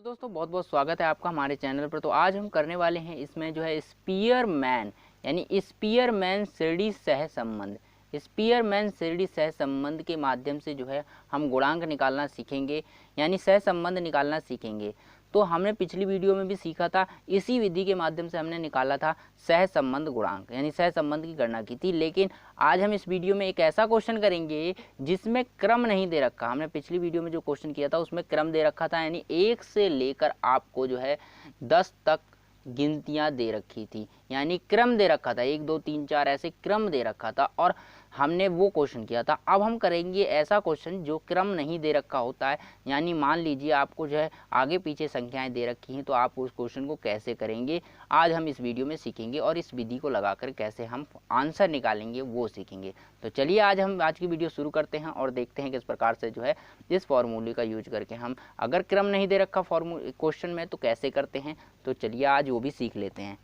दोस्तों बहुत बहुत स्वागत है आपका हमारे चैनल पर। तो आज हम करने वाले हैं इसमें जो है स्पीयरमैन यानी स्पीयरमैन श्रेणी सह संबंध। स्पीयरमैन श्रेणी सह संबंध के माध्यम से जो है हम गुणांक निकालना सीखेंगे यानी सह संबंध निकालना सीखेंगे। तो हमने पिछली वीडियो में भी सीखा था, इसी विधि के माध्यम से हमने निकाला था सह संबंध गुणांक यानी सह संबंध की गणना की थी। लेकिन आज हम इस वीडियो में एक ऐसा क्वेश्चन करेंगे जिसमें क्रम नहीं दे रखा। हमने पिछली वीडियो में जो क्वेश्चन किया था उसमें क्रम दे रखा था, यानी 1 से लेकर आपको जो है 10 तक गिनतियां दे रखी थी, यानी क्रम दे रखा था, 1 2 3 4 ऐसे क्रम दे रखा था और हमने वो क्वेश्चन किया था। अब हम करेंगे ऐसा क्वेश्चन जो क्रम नहीं दे रखा होता है, यानी मान लीजिए आपको जो है आगे पीछे संख्याएं दे रखी हैं तो आप उस क्वेश्चन को कैसे करेंगे आज हम इस वीडियो में सीखेंगे और इस विधि को लगाकर कैसे हम आंसर निकालेंगे वो सीखेंगे। तो चलिए आज हम आज की वीडियो शुरू करते हैं और देखते हैं किस प्रकार से जो है इस फॉर्मूले का यूज करके हम अगर क्रम नहीं दे रखा क्वेश्चन में तो कैसे करते हैं। तो चलिए आज वो भी सीख लेते हैं।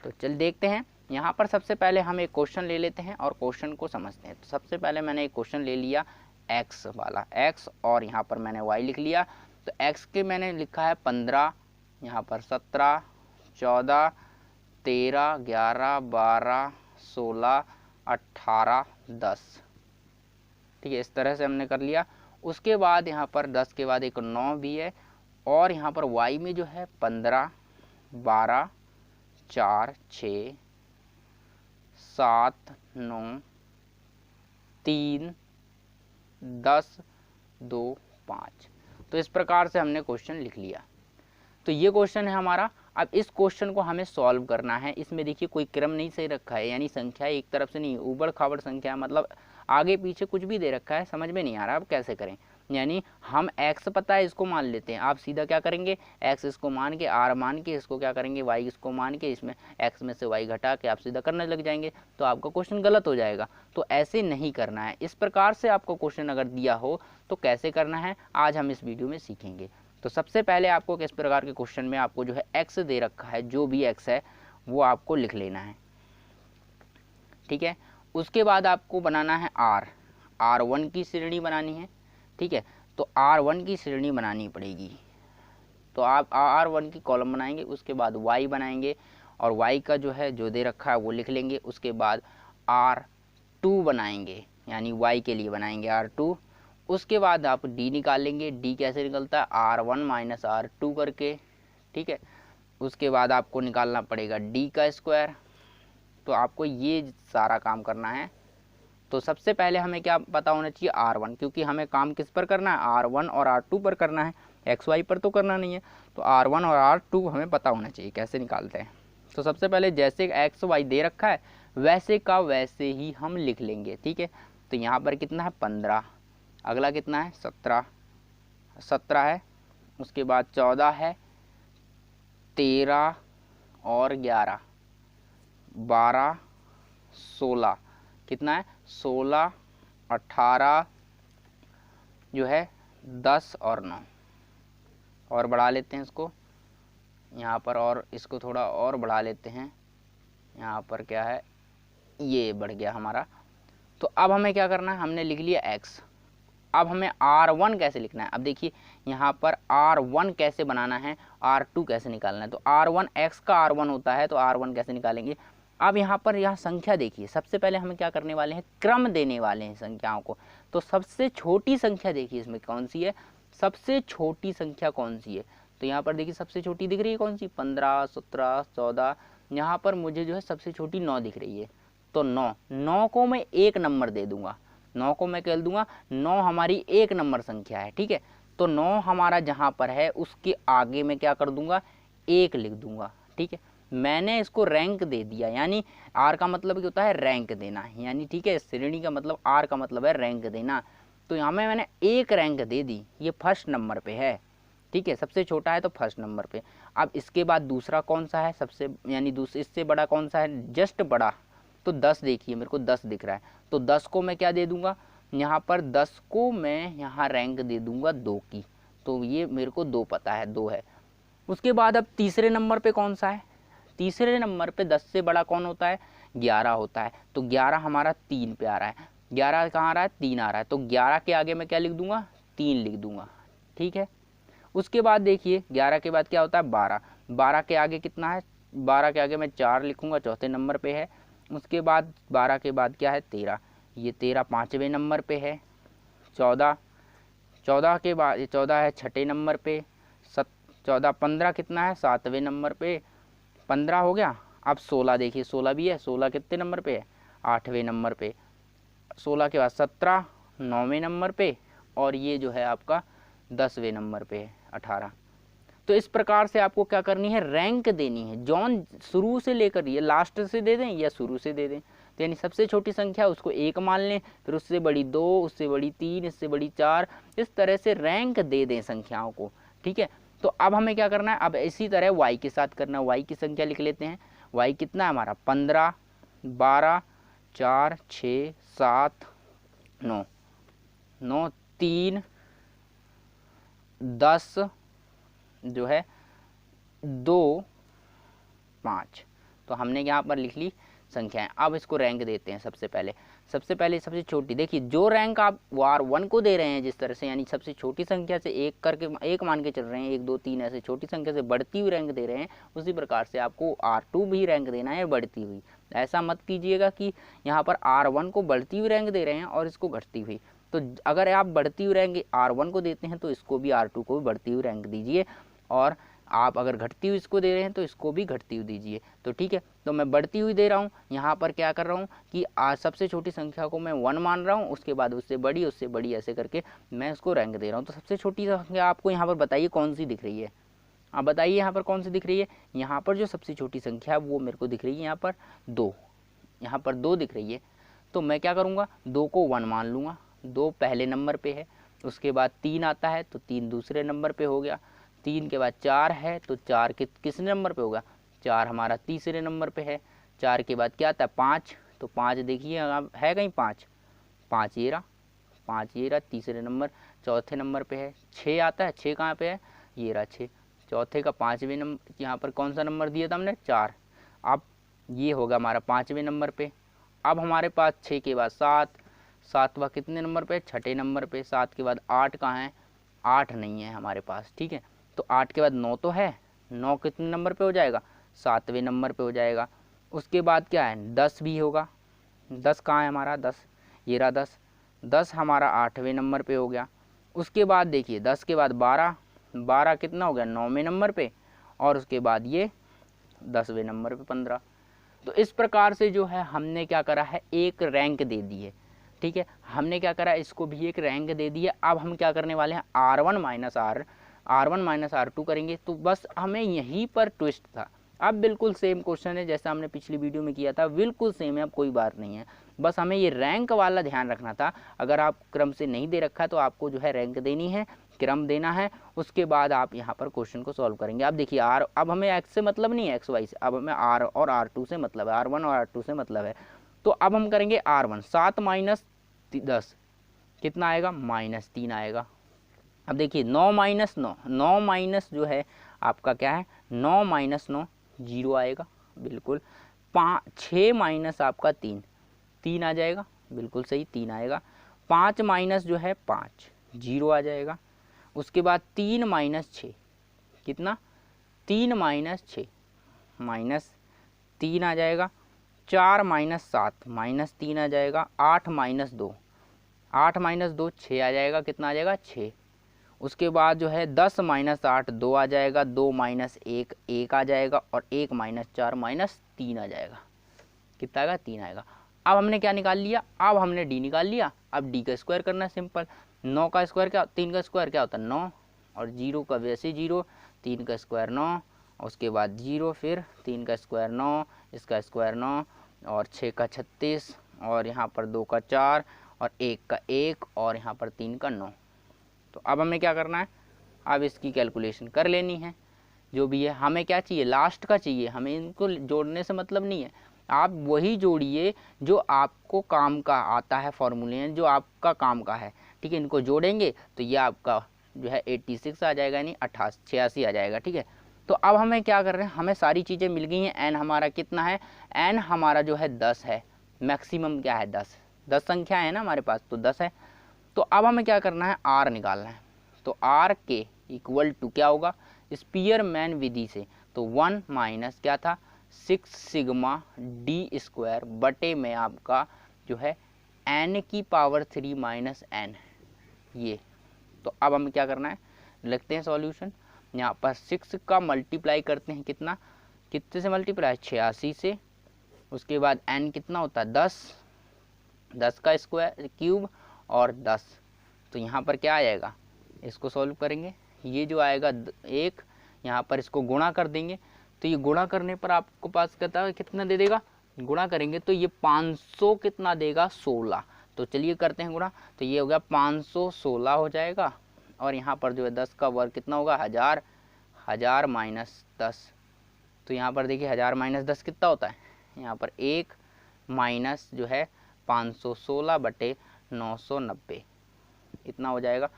तो चल देखते हैं। यहाँ पर सबसे पहले हम एक क्वेश्चन ले लेते हैं और क्वेश्चन को समझते हैं। तो सबसे पहले मैंने एक क्वेश्चन ले लिया x वाला, x और यहाँ पर मैंने y लिख लिया। तो x के मैंने लिखा है 15, यहाँ पर 17, 14, 13, 11, 12, 16, 18, 10। ठीक है, इस तरह से हमने कर लिया। उसके बाद यहाँ पर 10 के बाद एक 9 भी है और यहाँ पर y में जो है 15, 12, 4, 6, 7, 9, 3, 10, 2, 5। तो इस प्रकार से हमने क्वेश्चन लिख लिया। तो ये क्वेश्चन है हमारा। अब इस क्वेश्चन को हमें सॉल्व करना है। इसमें देखिए कोई क्रम नहीं सही रखा है, यानी संख्या एक तरफ से नहीं, ऊबड़ खाबड़ संख्या, मतलब आगे पीछे कुछ भी दे रखा है, समझ में नहीं आ रहा अब कैसे करें। यानी हम x पता है इसको मान लेते हैं, आप सीधा क्या करेंगे x इसको मान के, r मान के, इसको क्या करेंगे y इसको मान के, इसमें x में से y घटा के आप सीधा करने लग जाएंगे तो आपका क्वेश्चन गलत हो जाएगा। तो ऐसे नहीं करना है। इस प्रकार से आपको क्वेश्चन अगर दिया हो तो कैसे करना है आज हम इस वीडियो में सीखेंगे। तो सबसे पहले आपको किस प्रकार के क्वेश्चन में आपको जो है x दे रखा है, जो भी x है वो आपको लिख लेना है। ठीक है, उसके बाद आपको बनाना है R1 की श्रेणी बनानी है। ठीक है, तो R1 की श्रेणी बनानी पड़ेगी। तो आप R1 की कॉलम बनाएंगे, उसके बाद Y बनाएंगे और Y का जो है जो दे रखा है वो लिख लेंगे। उसके बाद R2 बनाएंगे, यानी Y के लिए बनाएंगे R2। उसके बाद आप D निकालेंगे। D कैसे निकलता है, R1 माइनस R2 करके। ठीक है, उसके बाद आपको निकालना पड़ेगा D का स्क्वायर। तो आपको ये सारा काम करना है। तो सबसे पहले हमें क्या पता होना चाहिए, R1, क्योंकि हमें काम किस पर करना है, R1 और R2 पर करना है, XY पर तो करना नहीं है। तो R1 और R2 हमें पता होना चाहिए। कैसे निकालते हैं, तो सबसे पहले जैसे XY दे रखा है वैसे का वैसे ही हम लिख लेंगे। ठीक है, तो यहाँ पर कितना है 15, अगला कितना है 17 है, उसके बाद 14 है, 13 और 11, 12, 16, कितना है 16, 18 जो है 10 और 9। और बढ़ा लेते हैं इसको यहाँ पर, और इसको थोड़ा और बढ़ा लेते हैं। यहाँ पर क्या है, ये बढ़ गया हमारा। तो अब हमें क्या करना है, हमने लिख लिया x। अब हमें R1 कैसे लिखना है। अब देखिए यहाँ पर R1 कैसे बनाना है, R2 कैसे निकालना है। तो R1 x का R1 होता है, तो R1 कैसे निकालेंगे। अब यहाँ पर यहाँ संख्या देखिए, सबसे पहले हमें क्या करने वाले हैं, क्रम देने वाले हैं संख्याओं को। तो सबसे छोटी संख्या देखिए इसमें कौन सी है, सबसे छोटी संख्या कौन सी है। तो यहाँ पर देखिए सबसे छोटी दिख रही है कौन सी, 15, 17, 14। यहाँ पर मुझे जो है सबसे छोटी 9 दिख रही है। तो 9 को मैं 1 नंबर दे दूंगा, 9 को मैं कह दूंगा 9 हमारी 1 नंबर संख्या है। ठीक है, तो 9 हमारा जहाँ पर है उसके आगे मैं क्या कर दूंगा, 1 लिख दूंगा। ठीक है, मैंने इसको रैंक दे दिया, यानी R का मतलब क्या होता है, रैंक देना, यानी ठीक है श्रेणी का मतलब R का मतलब है रैंक देना। तो यहाँ में मैंने 1 रैंक दे दी, ये फर्स्ट नंबर पे है। ठीक है, सबसे छोटा है तो फर्स्ट नंबर पे। अब इसके बाद दूसरा कौन सा है, सबसे यानी इससे बड़ा कौन सा है, जस्ट बड़ा। तो 10 देखिए, मेरे को 10 दिख रहा है, तो 10 को मैं क्या दे दूंगा, यहाँ पर 10 को मैं यहाँ रैंक दे दूंगा 2 की। तो ये मेरे को 2 पता है, 2 है। उसके बाद अब तीसरे नंबर पे कौन सा है, तीसरे नंबर पे 10 से बड़ा कौन होता है, 11 होता है। तो 11 हमारा 3 पे आ रहा है, 11 कहाँ आ रहा है, 3 आ रहा है। तो 11 के आगे मैं क्या लिख दूंगा, 3 लिख दूंगा। ठीक है, उसके बाद देखिए 11 के बाद क्या होता है 12, 12 के आगे कितना है, 12 के आगे मैं 4 लिखूँगा, चौथे नंबर पे है। उसके बाद 12 के बाद क्या है 13, ये 13 5वें नंबर पे है। 14, 14 के बाद ये 14 है छठे नंबर पे। 14 15 कितना है 7वें नंबर पे, 15 हो गया। अब 16 देखिए 16 भी है, 16 कितने नंबर पे है 8वें नंबर पे। 16 के बाद 17 9वें नंबर पे, और ये जो है आपका 10वें नंबर पे है 18। तो इस प्रकार से आपको क्या करनी है, रैंक देनी है। जॉन शुरू से लेकर ये लास्ट से दे दें या शुरू से दे दें, तो यानी सबसे छोटी संख्या उसको 1 मान लें, फिर उससे बड़ी 2, उससे बड़ी 3, इससे बड़ी 4, इस तरह से रैंक दे दें संख्याओं को। ठीक है, तो अब हमें क्या करना है, अब इसी तरह y के साथ करना है। y की संख्या लिख लेते हैं। y कितना है हमारा 15, 12, 4, 6, 7, 9, 9, 3, 10 जो है 2, 5। तो हमने यहाँ पर लिख ली संख्याएं। अब इसको रैंक देते हैं। सबसे पहले सबसे छोटी, देखिए जो रैंक आप R1 को दे रहे हैं जिस तरह से, यानी सबसे छोटी संख्या से एक करके एक मान के चल रहे हैं, 1 2 3 ऐसे छोटी संख्या से बढ़ती हुई रैंक दे रहे हैं, उसी प्रकार से आपको R2 भी रैंक देना है बढ़ती हुई। ऐसा मत कीजिएगा कि यहाँ पर R1 को बढ़ती हुई रैंक दे रहे हैं और इसको घटती हुई। तो अगर आप बढ़ती हुई रैंक R1 को देते हैं तो इसको भी R2 को भी बढ़ती हुई रैंक दीजिए, और आप अगर घटती हुई इसको दे रहे हैं तो इसको भी घटती हुई दीजिए। तो ठीक है, तो मैं बढ़ती हुई दे रहा हूँ। यहाँ पर क्या कर रहा हूँ कि सबसे छोटी संख्या को मैं 1 मान रहा हूँ, उसके बाद उससे बड़ी ऐसे करके मैं उसको रैंक दे रहा हूँ। तो सबसे छोटी संख्या आपको यहाँ पर बताइए कौन सी दिख रही है, आप बताइए यहाँ पर कौन सी दिख रही है। यहाँ पर जो सबसे छोटी संख्या है वो मेरे को दिख रही है यहाँ पर 2, यहाँ पर 2 दिख रही है। तो मैं क्या करूँगा, 2 को 1 मान लूँगा, 2 पहले नंबर पे है। उसके बाद 3 आता है तो 3 दूसरे नंबर पे हो गया। 3 के बाद 4 है तो 4 किस नंबर पे होगा, 4 हमारा तीसरे नंबर पे है। 4 के बाद क्या आता है 5, तो 5 देखिए है कहीं 5, 5 ये रहा तीसरे नंबर चौथे नंबर पे है। 6 आता है, 6 कहाँ पे है, ये रहा 6, चौथे का 5वें नंबर, यहाँ पर कौन सा नंबर दिया था हमने 4। अब ये होगा हमारा 5वें नंबर पे। अब हमारे पास 6 के बाद 7, 7वां कितने नंबर पे, छठे नंबर पे। 7 के बाद 8 कहाँ है, 8 नहीं है हमारे पास। ठीक है, तो 8 के बाद 9 तो है, 9 कितने नंबर पे हो जाएगा, 7वें नंबर पे हो जाएगा। उसके बाद क्या है 10 भी होगा, 10 कहाँ है हमारा 10, ये रहा 10, 10 हमारा 8वें नंबर पे हो गया। उसके बाद देखिए 10 के बाद 12, 12 कितना हो गया 9वें नंबर पे, और उसके बाद ये 10वें नंबर पे 15। तो इस प्रकार से जो है हमने क्या करा है, एक रैंक दे दी है। ठीक है, हमने क्या करा, इसको भी एक रैंक दे दी है। अब हम क्या करने वाले हैं, R1 माइनस R2 करेंगे। तो बस हमें यहीं पर ट्विस्ट था। अब बिल्कुल सेम क्वेश्चन है जैसा हमने पिछली वीडियो में किया था, बिल्कुल सेम है, अब कोई बात नहीं है। बस हमें ये रैंक वाला ध्यान रखना था। अगर आप क्रम से नहीं दे रखा है तो आपको जो है रैंक देनी है, क्रम देना है, उसके बाद आप यहाँ पर क्वेश्चन को सॉल्व करेंगे। अब देखिए अब हमें एक्स से मतलब नहीं है, एक्स वाई से, अब हमें R और R2 से मतलब है, R1 और R2 से मतलब है। तो अब हम करेंगे R1, 7 माइनस 10 कितना आएगा, -3 आएगा। अब देखिए 9 माइनस 9, 9 माइनस जो है आपका क्या है, 9 माइनस 9 0 आएगा बिल्कुल। 6 माइनस आपका 3, 3 आ जाएगा, बिल्कुल सही 3 आएगा। 5 माइनस जो है 5, 0 आ जाएगा। उसके बाद 3 माइनस 6 कितना, 3 माइनस 6 -3 आ जाएगा। 4 माइनस 7 -3 आ जाएगा। 8 माइनस 2, 8 माइनस 2 6 आ जाएगा, कितना आ जाएगा 6। उसके बाद जो है 10 माइनस 8 2 आ जाएगा, 2 माइनस 1 1 आ जाएगा, और 1 माइनस 4 -3 आ जाएगा, कितना आएगा 3 आएगा। अब हमने क्या निकाल लिया, अब हमने डी निकाल लिया। अब डी का स्क्वायर करना है सिंपल। 9 का स्क्वायर क्या, 3 का स्क्वायर क्या होता है 9, और 0 का वैसे 0, 3 का स्क्वायर 9, उसके बाद 0, फिर 3 का स्क्वायर 9, इसका स्क्वायर 9, और 6 का 36, और यहाँ पर 2 का 4, और 1 का 1, और यहाँ पर 3 का 9। तो अब हमें क्या करना है, अब इसकी कैलकुलेशन कर लेनी है। जो भी है हमें क्या चाहिए, लास्ट का चाहिए, हमें इनको जोड़ने से मतलब नहीं है। आप वही जोड़िए जो आपको काम का आता है, फॉर्मूले जो आपका काम का है। ठीक है, इनको जोड़ेंगे तो ये आपका जो है 86 आ जाएगा, यानी 86 आ जाएगा। ठीक है, तो अब हमें क्या कर रहे हैं, हमें सारी चीज़ें मिल गई हैं। एन हमारा कितना है, एन हमारा जो है 10 है, मैक्सिमम क्या है 10 संख्या है ना हमारे पास, तो 10 है। तो अब हमें क्या करना है, आर निकालना है। तो आर के इक्वल टू क्या होगा, स्पीयरमैन विधि से, तो 1 माइनस क्या था 6 सिग्मा डी स्क्वायर बटे में आपका जो है n की पावर 3 माइनस n ये। तो अब हमें क्या करना है, लिखते हैं सॉल्यूशन। यहाँ पर 6 का मल्टीप्लाई करते हैं, कितना, कितने से मल्टीप्लाई, 86 से। उसके बाद n कितना होता है 10, 10 का स्क्वायर क्यूब और 10। तो यहाँ पर क्या आ जाएगा, इसको सॉल्व करेंगे, ये जो आएगा 1, यहाँ पर इसको गुणा कर देंगे। तो ये गुणा करने पर आपको पास कहता है कितना दे देगा, गुणा करेंगे तो ये 500 कितना देगा 16। तो चलिए करते हैं गुणा, तो ये हो गया 516 हो जाएगा। और यहाँ पर जो है 10 का वर्ग कितना होगा 1000, 1000 माइनस 10। तो यहाँ पर देखिए 1000 माइनस 10 कितना होता है, यहाँ पर 1 माइनस जो है 516 बटे 990 इतना हो जाएगा।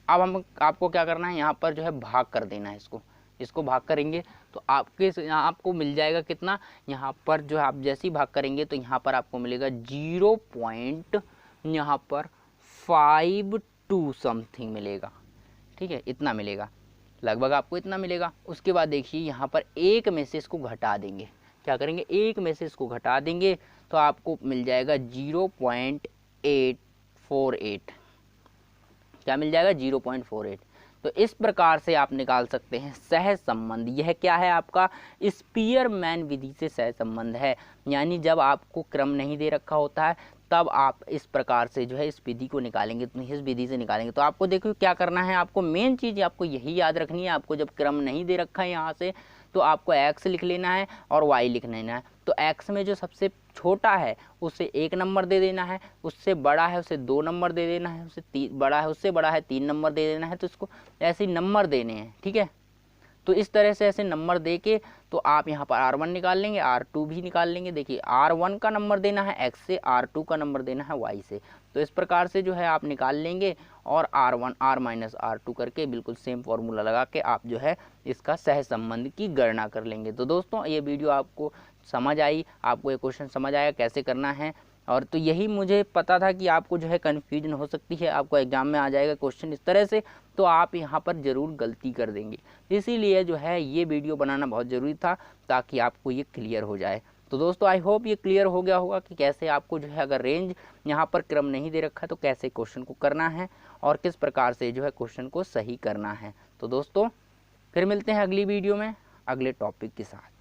अब हम आपको क्या करना है, यहाँ पर जो है भाग कर देना है, इसको भाग करेंगे तो आपको मिल जाएगा कितना, यहाँ पर जो है आप जैसे ही भाग करेंगे तो यहाँ पर आपको मिलेगा 0.52 समथिंग मिलेगा, ठीक है, इतना मिलेगा, लगभग आपको इतना मिलेगा। उसके बाद देखिए यहाँ पर एक में से इसको घटा देंगे, क्या करेंगे, एक में से इसको घटा देंगे तो आपको मिल जाएगा 0.848, क्या मिल जाएगा 0.48। तो इस प्रकार से आप निकाल सकते हैं सहज संबंध। यह क्या है, आपका स्पीयरमैन विधि से सहज संबंध है, यानी जब आपको क्रम नहीं दे रखा होता है तब आप इस प्रकार से जो है इस विधि को निकालेंगे, तो इस विधि से निकालेंगे। तो आपको देखो क्या करना है, आपको मेन चीज़ आपको यही याद रखनी है, आपको जब क्रम नहीं दे रखा है यहाँ से तो आपको x लिख लेना है और y लिख लेना है। तो x में जो सबसे छोटा है उसे 1 नंबर दे देना है, उससे बड़ा है उसे 2 नंबर दे देना है, उससे बड़ा है उससे बड़ा है 3 नंबर दे देना है। तो इसको ऐसे नंबर देने हैं, ठीक है। तो इस तरह से ऐसे नंबर दे के तो आप यहाँ पर R1 निकाल लेंगे, R2 भी निकाल लेंगे। देखिए R1 का नंबर देना है x से, R2 का नंबर देना है y से। तो इस प्रकार से जो है आप निकाल लेंगे और R1 R माइनस R2 करके बिल्कुल सेम फॉर्मूला लगा के आप जो है इसका सहज संबंध की गणना कर लेंगे। तो दोस्तों ये वीडियो आपको समझ आई, आपको ये क्वेश्चन समझ आया कैसे करना है। और तो यही मुझे पता था कि आपको जो है कन्फ्यूजन हो सकती है, आपको एग्जाम में आ जाएगा क्वेश्चन इस तरह से, तो आप यहाँ पर ज़रूर गलती कर देंगे। इसीलिए जो है ये वीडियो बनाना बहुत ज़रूरी था ताकि आपको ये क्लियर हो जाए। तो दोस्तों आई होप ये क्लियर हो गया होगा कि कैसे आपको जो है अगर रेंज यहाँ पर क्रम नहीं दे रखा तो कैसे क्वेश्चन को करना है और किस प्रकार से जो है क्वेश्चन को सही करना है। तो दोस्तों फिर मिलते हैं अगली वीडियो में अगले टॉपिक के साथ।